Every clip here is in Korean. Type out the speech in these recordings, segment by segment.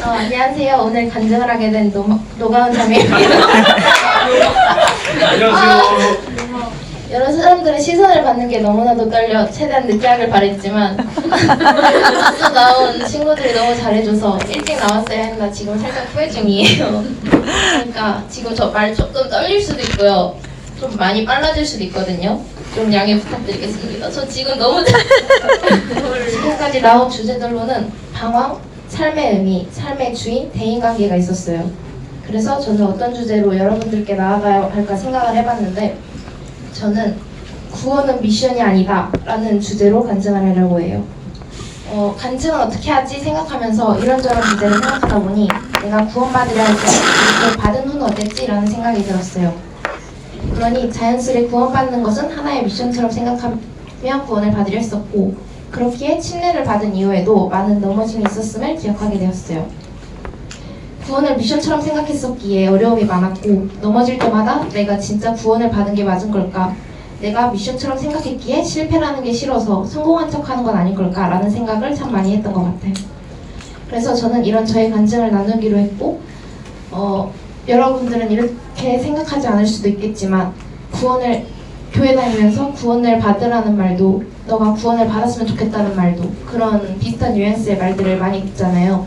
안녕하세요. 오늘 간증을 하게 된 노가은 자매입니다. 안녕하세요. 여러 사람들의 시선을 받는 게 너무나도 떨려 최대한 늦게 하길 바랬지만 앞서 나온 친구들이 너무 잘해줘서 일찍 나왔어야 했나 지금 살짝 후회 중이에요. 그러니까 지금 저 말 조금 떨릴 수도 있고요. 좀 많이 빨라질 수도 있거든요. 좀 양해 부탁드리겠습니다. 저 지금 너무 지금까지 나온 주제들로는 방황, 삶의 의미, 삶의 주인, 대인관계가 있었어요. 그래서 저는 어떤 주제로 여러분들께 나아가야 할까 생각을 해봤는데 저는 구원은 미션이 아니다 라는 주제로 간증을 하려고 해요. 간증은 어떻게 하지 생각하면서 이런저런 주제를 생각하다 보니 내가 구원받으려 할 때 받은 후는 어땠지? 라는 생각이 들었어요. 그러니 자연스레 구원받는 것은 하나의 미션처럼 생각하며 구원을 받으려 했었고 그렇기에 침례를 받은 이후에도 많은 넘어짐이 있었음을 기억하게 되었어요. 구원을 미션처럼 생각했었기에 어려움이 많았고 넘어질 때마다 내가 진짜 구원을 받은 게 맞은 걸까? 내가 미션처럼 생각했기에 실패라는 게 싫어서 성공한 척하는 건 아닐 걸까? 라는 생각을 참 많이 했던 것 같아요. 그래서 저는 이런 저의 간증을 나누기로 했고 여러분들은 이렇게 생각하지 않을 수도 있겠지만 교회 다니면서 구원을 받으라는 말도 너가 구원을 받았으면 좋겠다는 말도 그런 비슷한 뉘앙스의 말들을 많이 듣잖아요.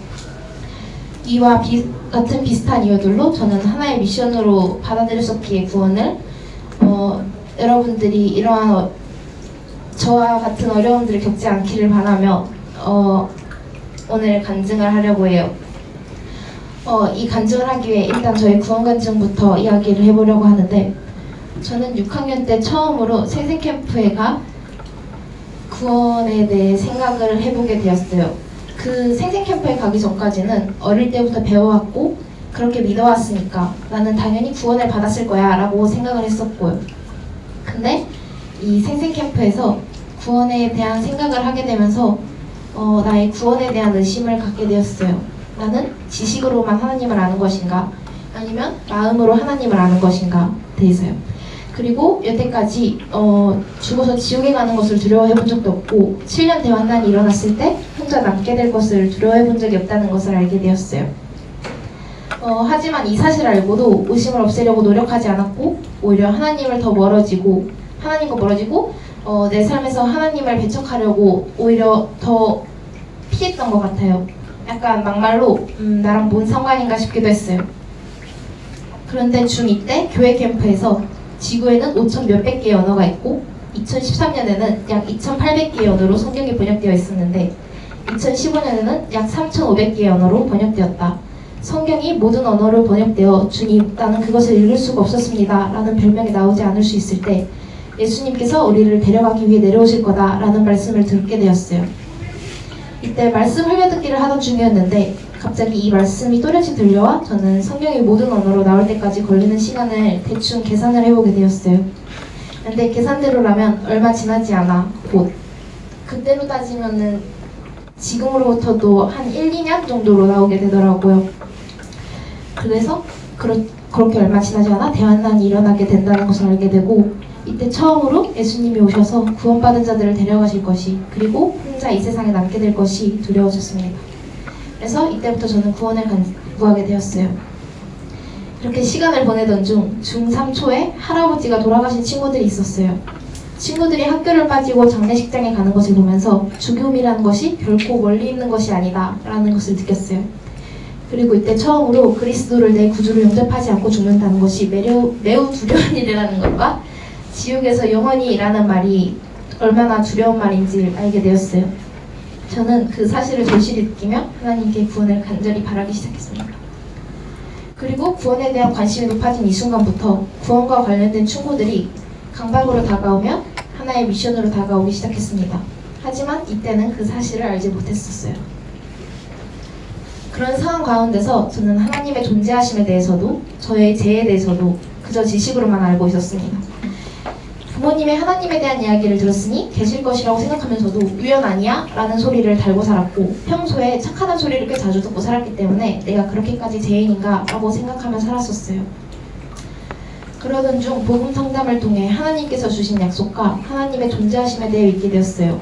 이와 같은 비슷한 이유들로 저는 하나의 미션으로 받아들였었기에 구원을 여러분들이 이러한 저와 같은 어려움들을 겪지 않기를 바라며 오늘 간증을 하려고 해요. 이 간증을 하기 위해 일단 저의 구원 간증부터 이야기를 해보려고 하는데 저는 6학년 때 처음으로 생생캠프에 가 구원에 대해 생각을 해보게 되었어요. 그 생생캠프에 가기 전까지는 어릴 때부터 배워왔고 그렇게 믿어왔으니까 나는 당연히 구원을 받았을 거야 라고 생각을 했었고요. 근데 이 생생캠프에서 구원에 대한 생각을 하게 되면서 나의 구원에 대한 의심을 갖게 되었어요. 나는 지식으로만 하나님을 아는 것인가 아니면 마음으로 하나님을 아는 것인가 대해서요. 그리고 여태까지 죽어서 지옥에 가는 것을 두려워해 본 적도 없고 7년 대환란이 일어났을 때 혼자 남게 될 것을 두려워해 본 적이 없다는 것을 알게 되었어요. 하지만 이 사실을 알고도 의심을 없애려고 노력하지 않았고 오히려 하나님과 멀어지고 내 삶에서 하나님을 배척하려고 오히려 더 피했던 것 같아요. 약간 막말로 나랑 뭔 상관인가 싶기도 했어요. 그런데 중2 때 교회 캠프에서 지구에는 5천 몇백 개의 언어가 있고 2013년에는 약 2,800개의 언어로 성경이 번역되어 있었는데 2015년에는 약 3,500개의 언어로 번역되었다. 성경이 모든 언어로 번역되어 주님 나는 그것을 읽을 수가 없었습니다 라는 별명이 나오지 않을 수 있을 때 예수님께서 우리를 데려가기 위해 내려오실 거다 라는 말씀을 듣게 되었어요. 이때 말씀 흘려듣기를 하던 중이었는데 갑자기 이 말씀이 또렷이 들려와 저는 성경이 모든 언어로 나올 때까지 걸리는 시간을 대충 계산을 해보게 되었어요. 근데 계산대로라면 얼마 지나지 않아 곧 그때로 따지면은 지금으로부터도 한 1, 2년 정도로 나오게 되더라고요. 그래서 그렇게 얼마 지나지 않아 대환란이 일어나게 된다는 것을 알게 되고 이때 처음으로 예수님이 오셔서 구원받은 자들을 데려가실 것이 그리고 혼자 이 세상에 남게 될 것이 두려워졌습니다. 그래서 이때부터 저는 구원을 구하게 되었어요. 이렇게 시간을 보내던 중 중3 초에 할아버지가 돌아가신 친구들이 있었어요. 친구들이 학교를 빠지고 장례식장에 가는 것을 보면서 죽음이라는 것이 결코 멀리 있는 것이 아니다 라는 것을 느꼈어요. 그리고 이때 처음으로 그리스도를 내 구주로 영접하지 않고 죽는다는 것이 매우 두려운 일이라는 것과 지옥에서 영원히 일하는 말이 얼마나 두려운 말인지 알게 되었어요. 저는 그 사실을 절실히 느끼며 하나님께 구원을 간절히 바라기 시작했습니다. 그리고 구원에 대한 관심이 높아진 이 순간부터 구원과 관련된 충고들이 강박으로 다가오며 하나의 미션으로 다가오기 시작했습니다. 하지만 이때는 그 사실을 알지 못했었어요. 그런 상황 가운데서 저는 하나님의 존재하심에 대해서도 저의 죄에 대해서도 그저 지식으로만 알고 있었습니다. 부모님의 하나님에 대한 이야기를 들었으니 계실 것이라고 생각하면서도 우연 아니야? 라는 소리를 달고 살았고 평소에 착하다는 소리를 꽤 자주 듣고 살았기 때문에 내가 그렇게까지 죄인인가? 라고 생각하며 살았었어요. 그러던 중 복음 상담을 통해 하나님께서 주신 약속과 하나님의 존재하심에 대해 믿게 되었어요.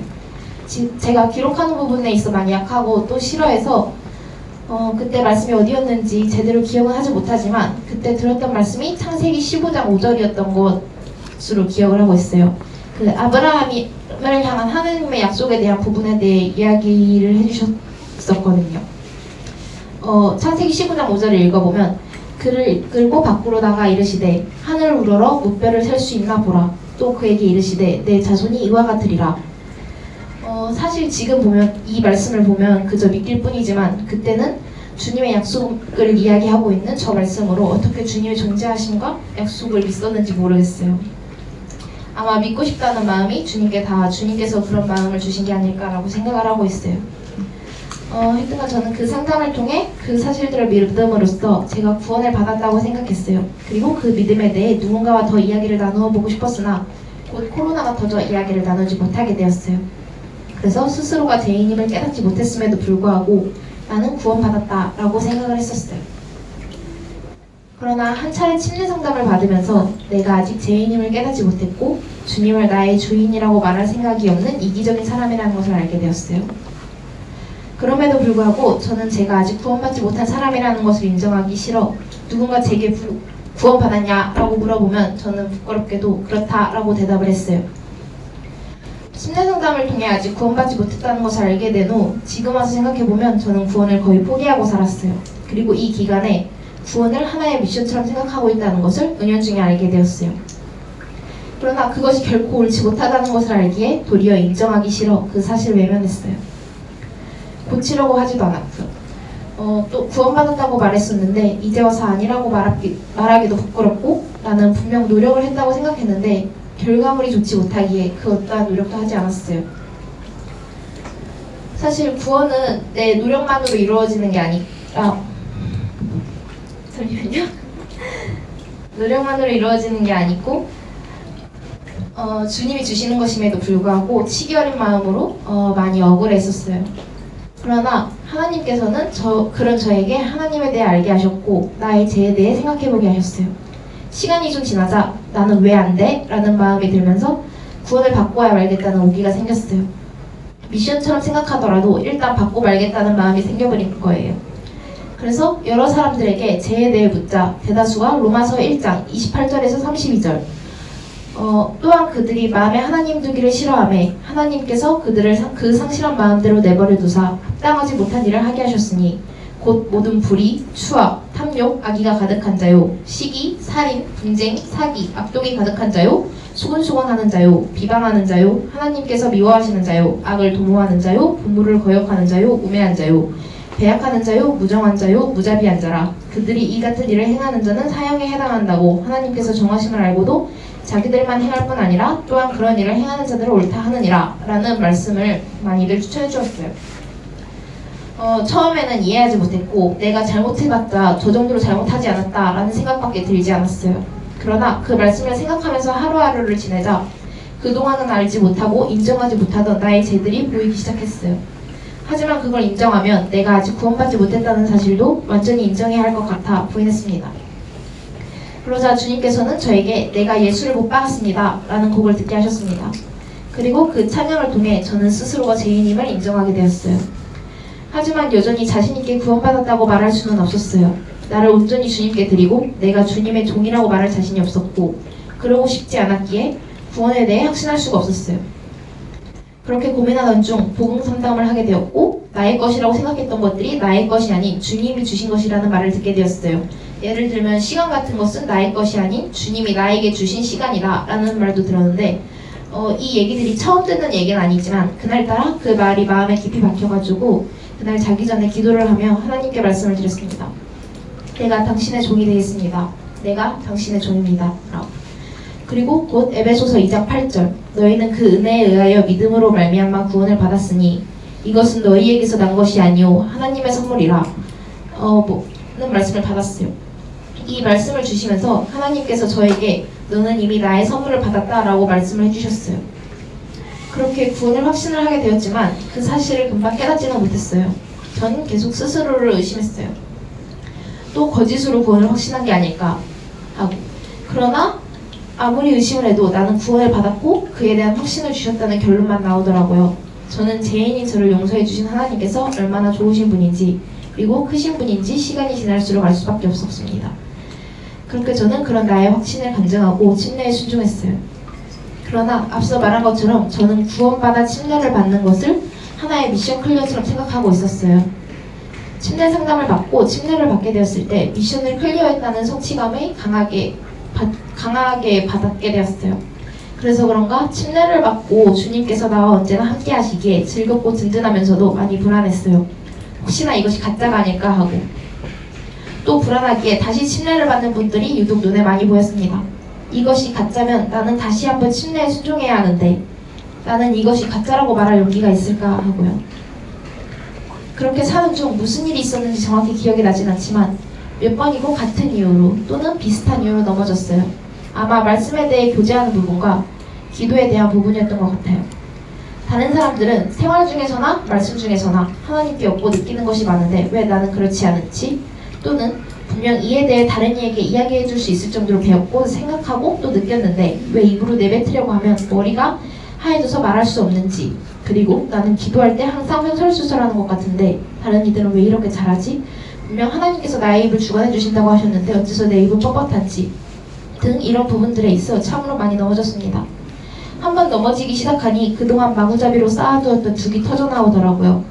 제가 기록하는 부분에 있어 많이 약하고 또 싫어해서 그때 말씀이 어디였는지 제대로 기억은 하지 못하지만 그때 들었던 말씀이 창세기 15장 5절이었던 것으로 기억을 하고 있어요. 그 아브라함을 향한 하나님의 약속에 대한 부분에 대해 이야기를 해주셨었거든요. 창세기 15장 5절을 읽어보면 그를 이끌고 밖으로 나가 이르시되 하늘을 우러러 무뼈를 셀 수 있나 보라. 또 그에게 이르시되 내 자손이 이와 같으리라. 사실 지금 보면 이 말씀을 보면 그저 믿길 뿐이지만 그때는 주님의 약속을 이야기하고 있는 저 말씀으로 어떻게 주님의 존재하심과 약속을 믿었는지 모르겠어요. 아마 믿고 싶다는 마음이 주님께서 그런 마음을 주신 게 아닐까라고 생각을 하고 있어요. 하여튼간 저는 그 상담을 통해 그 사실들을 믿음으로써 제가 구원을 받았다고 생각했어요. 그리고 그 믿음에 대해 누군가와 더 이야기를 나누어 보고 싶었으나 곧 코로나가 터져 이야기를 나누지 못하게 되었어요. 그래서 스스로가 죄인임을 깨닫지 못했음에도 불구하고 나는 구원받았다 라고 생각을 했었어요. 그러나 한 차례 침례 상담을 받으면서 내가 아직 죄인임을 깨닫지 못했고 주님을 나의 주인이라고 말할 생각이 없는 이기적인 사람이라는 것을 알게 되었어요. 그럼에도 불구하고 저는 제가 아직 구원받지 못한 사람이라는 것을 인정하기 싫어 누군가 제게 구원받았냐 라고 물어보면 저는 부끄럽게도 그렇다 라고 대답을 했어요. 침례 상담을 통해 아직 구원받지 못했다는 것을 알게 된 후 지금 와서 생각해보면 저는 구원을 거의 포기하고 살았어요. 그리고 이 기간에 구원을 하나의 미션처럼 생각하고 있다는 것을 은연중에 알게 되었어요. 그러나 그것이 결코 옳지 못하다는 것을 알기에 도리어 인정하기 싫어 그 사실을 외면했어요. 고치려고 하지도 않았고요. 또 구원받았다고 말했었는데 이제 와서 아니라고 말하기도 부끄럽고 나는 분명 노력을 했다고 생각했는데 결과물이 좋지 못하기에 그 어떠한 노력도 하지 않았어요. 사실 구원은 내 노력만으로 이루어지는 게 잠시만요. 노력만으로 이루어지는 게 아니고 주님이 주시는 것임에도 불구하고 치기 어린 마음으로 많이 억울했었어요. 그러나 하나님께서는 그런 저에게 하나님에 대해 알게 하셨고 나의 죄에 대해 생각해보게 하셨어요. 시간이 좀 지나자 나는 왜 안 돼? 라는 마음이 들면서 구원을 받고야 말겠다는 오기가 생겼어요. 미션처럼 생각하더라도 일단 받고 말겠다는 마음이 생겨버린 거예요. 그래서 여러 사람들에게 죄에 대해 묻자 대다수가 로마서 1장 28절에서 32절 또한 그들이 마음에 하나님 두기를 싫어하매 하나님께서 그들을 그 상실한 마음대로 내버려 두사 합당하지 못한 일을 하게 하셨으니 곧 모든 불의, 추악, 탐욕, 악의가 가득한 자요 시기, 살인, 분쟁, 사기, 악독이 가득한 자요 수군수군하는 자요 비방하는 자요 하나님께서 미워하시는 자요 악을 도모하는 자요 부모를 거역하는 자요 우매한 자요 배약하는 자요 무정한 자요 무자비한 자라. 그들이 이 같은 일을 행하는 자는 사형에 해당한다고 하나님께서 정하심을 알고도 자기들만 행할 뿐 아니라 또한 그런 일을 행하는 자들을 옳다 하느니라 라는 말씀을 많이들 추천해 주었어요. 처음에는 이해하지 못했고 내가 잘못해봤자 저 정도로 잘못하지 않았다 라는 생각밖에 들지 않았어요. 그러나 그 말씀을 생각하면서 하루하루를 지내자 그동안은 알지 못하고 인정하지 못하던 나의 죄들이 보이기 시작했어요. 하지만 그걸 인정하면 내가 아직 구원받지 못했다는 사실도 완전히 인정해야 할 것 같아 부인했습니다. 그러자 주님께서는 저에게 내가 예수를 못 박았습니다 라는 곡을 듣게 하셨습니다. 그리고 그 찬양을 통해 저는 스스로가 죄인임을 인정하게 되었어요. 하지만 여전히 자신있게 구원받았다고 말할 수는 없었어요. 나를 온전히 주님께 드리고 내가 주님의 종이라고 말할 자신이 없었고 그러고 싶지 않았기에 구원에 대해 확신할 수가 없었어요. 그렇게 고민하던 중 복음 상담을 하게 되었고 나의 것이라고 생각했던 것들이 나의 것이 아닌 주님이 주신 것이라는 말을 듣게 되었어요. 예를 들면 시간 같은 것은 나의 것이 아닌 주님이 나에게 주신 시간이다 라는 말도 들었는데 이 얘기들이 처음 듣는 얘기는 아니지만 그날따라 그 말이 마음에 깊이 박혀가지고 그날 자기 전에 기도를 하며 하나님께 말씀을 드렸습니다. 내가 당신의 종이 되겠습니다. 내가 당신의 종입니다. 그리고 곧 에베소서 2장 8절 너희는 그 은혜에 의하여 믿음으로 말미암아 구원을 받았으니 이것은 너희에게서 난 것이 아니오 하나님의 선물이라 는 말씀을 받았어요. 이 말씀을 주시면서 하나님께서 저에게 너는 이미 나의 선물을 받았다라고 말씀을 해주셨어요. 그렇게 구원을 확신을 하게 되었지만 그 사실을 금방 깨닫지는 못했어요. 저는 계속 스스로를 의심했어요. 또 거짓으로 구원을 확신한 게 아닐까 하고 그러나 아무리 의심을 해도 나는 구원을 받았고 그에 대한 확신을 주셨다는 결론만 나오더라고요. 저는 죄인인 저를 용서해 주신 하나님께서 얼마나 좋으신 분인지 그리고 크신 분인지 시간이 지날수록 알 수밖에 없었습니다. 그렇게 저는 그런 나의 확신을 간증하고 침례에 순종했어요. 그러나 앞서 말한 것처럼 저는 구원받아 침례를 받는 것을 하나의 미션 클리어처럼 생각하고 있었어요. 침례 상담을 받고 침례를 받게 되었을 때 미션을 클리어했다는 성취감을 강하게 받게 되었어요. 그래서 그런가 침례를 받고 주님께서 나와 언제나 함께 하시기에 즐겁고 든든하면서도 많이 불안했어요. 혹시나 이것이 가짜가 아닐까 하고, 또 불안하기에 다시 침례를 받는 분들이 유독 눈에 많이 보였습니다. 이것이 가짜면 나는 다시 한번 침례에 순종해야 하는데 나는 이것이 가짜라고 말할 용기가 있을까 하고요. 그렇게 사는 중 무슨 일이 있었는지 정확히 기억이 나진 않지만 몇 번이고 같은 이유로 또는 비슷한 이유로 넘어졌어요. 아마 말씀에 대해 교제하는 부분과 기도에 대한 부분이었던 것 같아요. 다른 사람들은 생활 중에서나 말씀 중에서나 하나님께 얻고 느끼는 것이 많은데 왜 나는 그렇지 않은지, 또는 분명 이에 대해 다른 이에게 이야기해 줄 수 있을 정도로 배웠고 생각하고 또 느꼈는데 왜 입으로 내뱉으려고 하면 머리가 하얘져서 말할 수 없는지, 그리고 나는 기도할 때 항상 횡설수설하는 것 같은데 다른 이들은 왜 이렇게 잘하지? 분명 하나님께서 나의 입을 주관해 주신다고 하셨는데 어째서 내 입은 뻣뻣한지 등 이런 부분들에 있어 참으로 많이 넘어졌습니다. 한번 넘어지기 시작하니 그동안 마구잡이로 쌓아두었던 둑이 터져나오더라고요.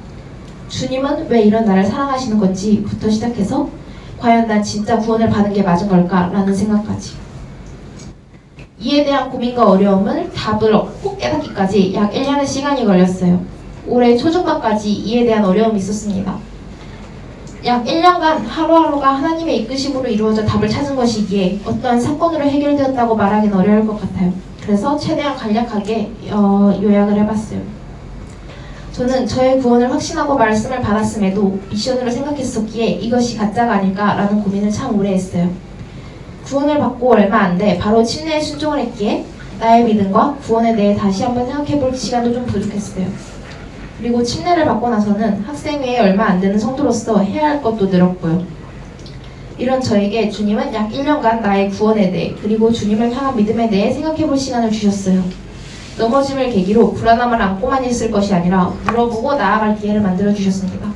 주님은 왜 이런 나를 사랑하시는 건지 부터 시작해서 과연 난 진짜 구원을 받은 게 맞은 걸까? 라는 생각까지. 이에 대한 고민과 어려움을 답을 얻고 깨닫기까지 약 1년의 시간이 걸렸어요. 올해 초중반까지 이에 대한 어려움이 있었습니다. 약 1년간 하루하루가 하나님의 이끄심으로 이루어져 답을 찾은 것이기에 어떠한 사건으로 해결되었다고 말하기는 어려울 것 같아요. 그래서 최대한 간략하게 요약을 해봤어요. 저는 저의 구원을 확신하고 말씀을 받았음에도 미션으로 생각했었기에 이것이 가짜가 아닐까라는 고민을 참 오래 했어요. 구원을 받고 얼마 안 돼 바로 침례에 순종을 했기에 나의 믿음과 구원에 대해 다시 한번 생각해볼 시간도 좀 부족했어요. 그리고 침례를 받고 나서는 학생회에 얼마 안 되는 성도로서 해야 할 것도 늘었고요. 이런 저에게 주님은 약 1년간 나의 구원에 대해 그리고 주님을 향한 믿음에 대해 생각해볼 시간을 주셨어요. 넘어짐을 계기로 불안함을 안고만 있을 것이 아니라 물어보고 나아갈 기회를 만들어주셨습니다.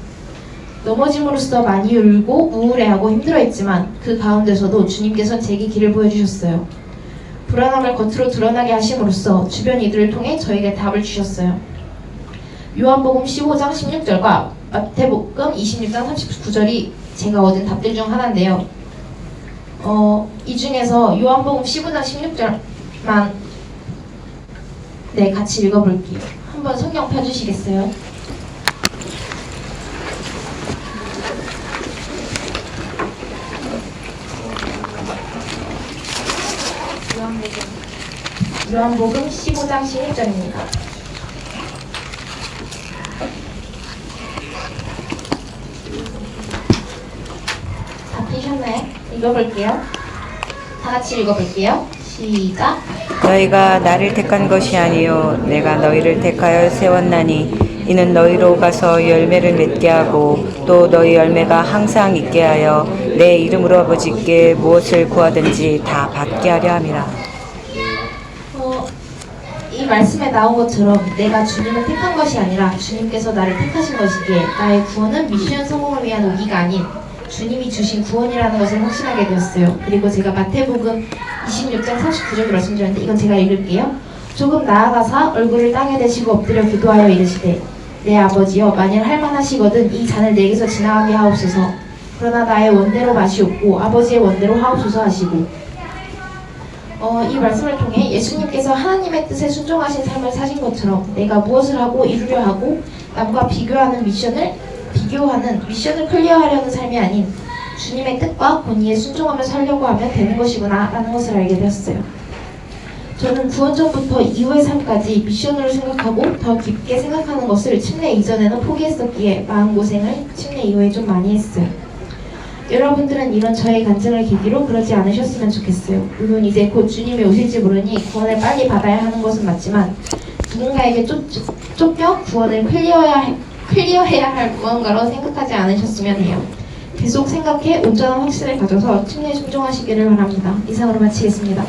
넘어짐으로써 많이 울고 우울해하고 힘들어했지만 그 가운데서도 주님께서는 제게 길을 보여주셨어요. 불안함을 겉으로 드러나게 하심으로써 주변 이들을 통해 저에게 답을 주셨어요. 요한복음 15장 16절과 마태복음 26장 39절이 제가 얻은 답들 중 하나인데요. 이 중에서 요한복음 15장 16절만 같이 읽어볼게요. 한번 성경 펴주시겠어요? 요한복음 15장 16절입니다. 다 피셨나요? 읽어볼게요. 다 같이 읽어볼게요. 시작. 너희가 나를 택한 것이 아니요 내가 너희를 택하여 세웠나니 이는 너희로 가서 열매를 맺게 하고 또 너희 열매가 항상 있게 하여 내 이름으로 아버지께 무엇을 구하든지 다 받게 하려 함이라. 이 말씀에 나온 것처럼 내가 주님을 택한 것이 아니라 주님께서 나를 택하신 것이기에 나의 구원은 미션 성공을 위한 오기가 아닌 주님이 주신 구원이라는 것을 확신하게 되었어요. 그리고 제가 마태복음 26장 39절을 말씀드렸는데 이건 제가 읽을게요. 조금 나아가사 얼굴을 땅에 대시고 엎드려 기도하여 이르시되 내 아버지여 만일 할만하시거든 이 잔을 내게서 지나가게 하옵소서. 그러나 나의 원대로 마시옵고 아버지의 원대로 하옵소서 하시고, 이 말씀을 통해 예수님께서 하나님의 뜻에 순종하신 삶을 사신 것처럼 내가 무엇을 하고 이루려 하고 남과 비교하는 미션을 클리어하려는 삶이 아닌 주님의 뜻과 본의에 순종하며 살려고 하면 되는 것이구나 라는 것을 알게 되었어요. 저는 구원 전부터 이후의 삶까지 미션으로 생각하고 더 깊게 생각하는 것을 침례 이전에는 포기했었기에 마음고생을 침례 이후에 좀 많이 했어요. 여러분들은 이런 저의 간증을 계기로 그러지 않으셨으면 좋겠어요. 물론 이제 곧 주님이 오실지 모르니 구원을 빨리 받아야 하는 것은 맞지만 누군가에게 쫓겨 구원을 클리어해야 할 무언가로 생각하지 않으셨으면 해요. 계속 생각해 온전한 확신을 가져서 침례에 순종하시기를 바랍니다. 이상으로 마치겠습니다.